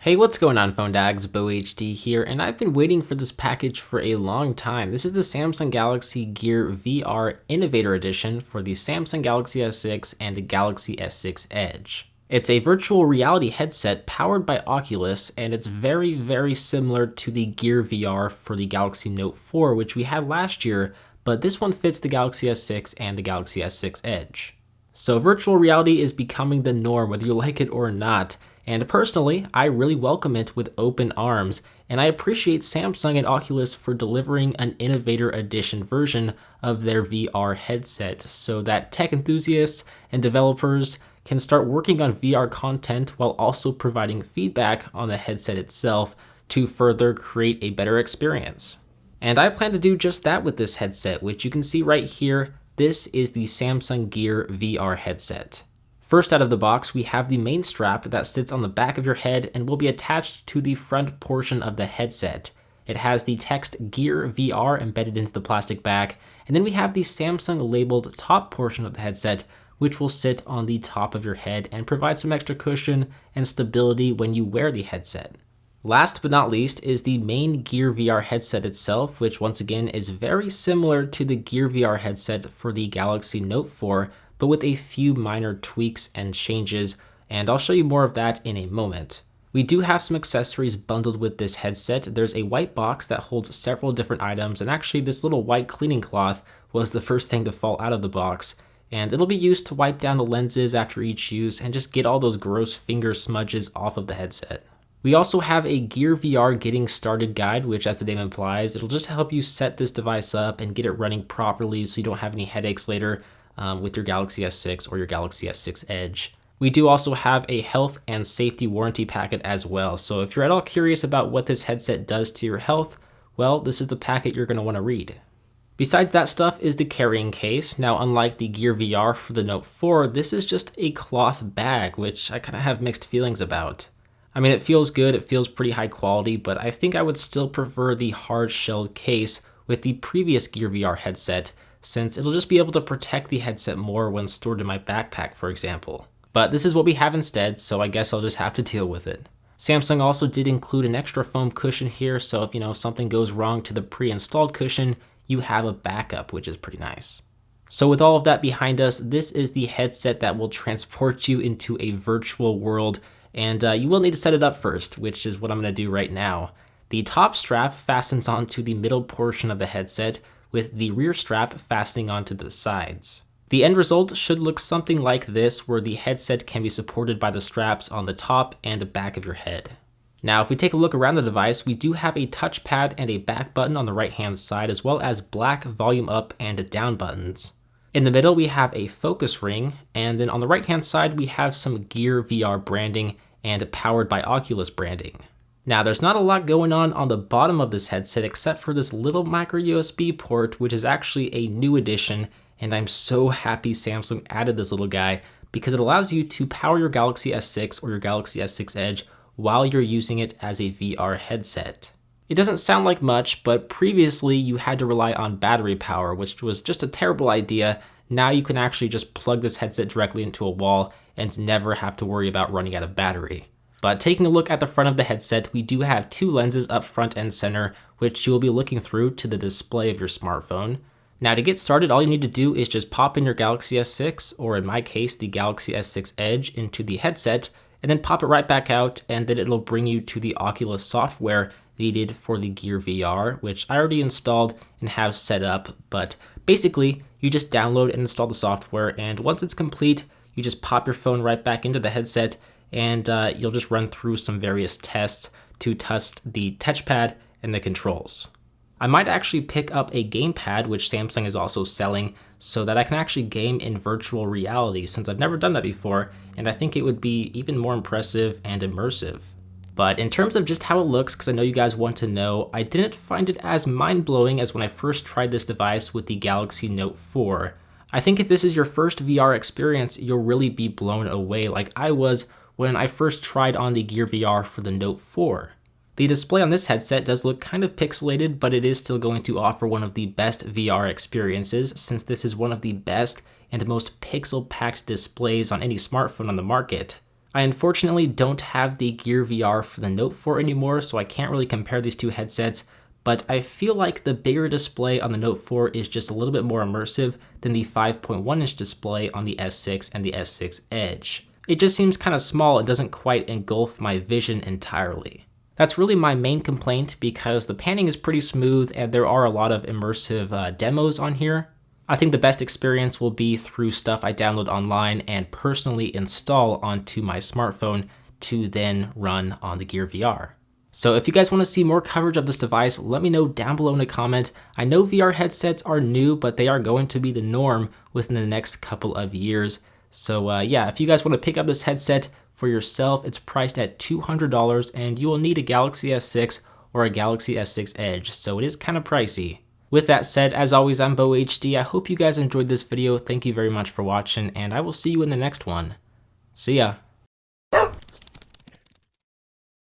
Hey, what's going on, phone dags? Beau HD here, and I've been waiting for this package for a long time. This is the Samsung Galaxy Gear VR Innovator Edition for the Samsung Galaxy S6 and the Galaxy S6 Edge. It's a virtual reality headset powered by Oculus, and it's very similar to the Gear VR for the Galaxy Note 4, which we had last year, but this one fits the Galaxy S6 and the Galaxy S6 Edge. So virtual reality is becoming the norm, whether you like it or not. And personally, I really welcome it with open arms, and I appreciate Samsung and Oculus for delivering an Innovator Edition version of their VR headset so that tech enthusiasts and developers can start working on VR content while also providing feedback on the headset itself to further create a better experience. And I plan to do just that with this headset, which you can see right here. This is the Samsung Gear VR headset. First out of the box, we have the main strap that sits on the back of your head and will be attached to the front portion of the headset. It has the text Gear VR embedded into the plastic back, and then we have the Samsung labeled top portion of the headset, which will sit on the top of your head and provide some extra cushion and stability when you wear the headset. Last but not least is the main Gear VR headset itself, which once again is very similar to the Gear VR headset for the Galaxy Note 4, but with a few minor tweaks and changes, and I'll show you more of that in a moment. We do have some accessories bundled with this headset. There's a white box that holds several different items, and actually this little white cleaning cloth was the first thing to fall out of the box, and it'll be used to wipe down the lenses after each use and just get all those gross finger smudges off of the headset. We also have a Gear VR Getting Started guide, which as the name implies, it'll just help you set this device up and get it running properly so you don't have any headaches later with your Galaxy S6 or your Galaxy S6 Edge. We do also have a health and safety warranty packet as well, so if you're at all curious about what this headset does to your health, well, this is the packet you're going to want to read. Besides that stuff is the carrying case. Now, unlike the Gear VR for the Note 4, this is just a cloth bag, which I kind of have mixed feelings about. I mean, it feels good, it feels pretty high quality, but I think I would still prefer the hard-shelled case with the previous Gear VR headset, since it'll just be able to protect the headset more when stored in my backpack, for example. But this is what we have instead, so I guess I'll just have to deal with it. Samsung also did include an extra foam cushion here, so if something goes wrong to the pre-installed cushion, you have a backup, which is pretty nice. So with all of that behind us, this is the headset that will transport you into a virtual world, and you will need to set it up first, which is what I'm going to do right now. The top strap fastens onto the middle portion of the headset, with the rear strap fastening onto the sides. The end result should look something like this, where the headset can be supported by the straps on the top and back of your head. Now, if we take a look around the device, we do have a touchpad and a back button on the right-hand side, as well as black volume up and down buttons. In the middle, we have a focus ring, and then on the right-hand side, we have some Gear VR branding and Powered by Oculus branding. Now, there's not a lot going on the bottom of this headset except for this little micro USB port, which is actually a new addition, and I'm so happy Samsung added this little guy because it allows you to power your Galaxy S6 or your Galaxy S6 Edge while you're using it as a VR headset. It doesn't sound like much, but previously you had to rely on battery power, which was just a terrible idea. Now you can actually just plug this headset directly into a wall and never have to worry about running out of battery. But taking a look at the front of the headset, we do have two lenses up front and center, which you will be looking through to the display of your smartphone. Now to get started, all you need to do is just pop in your Galaxy S6, or in my case, the Galaxy S6 Edge, into the headset, and then pop it right back out, and then it'll bring you to the Oculus software needed for the Gear VR, which I already installed and have set up, but basically, you just download and install the software, and once it's complete, you just pop your phone right back into the headset, and you'll just run through some various tests to test the touchpad and the controls. I might actually pick up a gamepad, which Samsung is also selling, so that I can actually game in virtual reality, since I've never done that before, and I think it would be even more impressive and immersive. But in terms of just how it looks, because I know you guys want to know, I didn't find it as mind-blowing as when I first tried this device with the Galaxy Note 4. I think if this is your first VR experience, you'll really be blown away like I was when I first tried on the Gear VR for the Note 4. The display on this headset does look kind of pixelated, but it is still going to offer one of the best VR experiences, since this is one of the best and most pixel-packed displays on any smartphone on the market. I unfortunately don't have the Gear VR for the Note 4 anymore, so I can't really compare these two headsets, but I feel like the bigger display on the Note 4 is just a little bit more immersive than the 5.1-inch display on the S6 and the S6 Edge. It just seems kind of small and doesn't quite engulf my vision entirely. That's really my main complaint because the panning is pretty smooth and there are a lot of immersive demos on here. I think the best experience will be through stuff I download online and personally install onto my smartphone to then run on the Gear VR. So if you guys want to see more coverage of this device, let me know down below in a comment. I know VR headsets are new, but they are going to be the norm within the next couple of years. So yeah, if you guys want to pick up this headset for yourself, it's priced at $200 and you will need a Galaxy S6 or a Galaxy S6 Edge, so it is kind of pricey. With that said, as always, I'm Beau HD. I hope you guys enjoyed this video. Thank you very much for watching, and I will see you in the next one. See ya.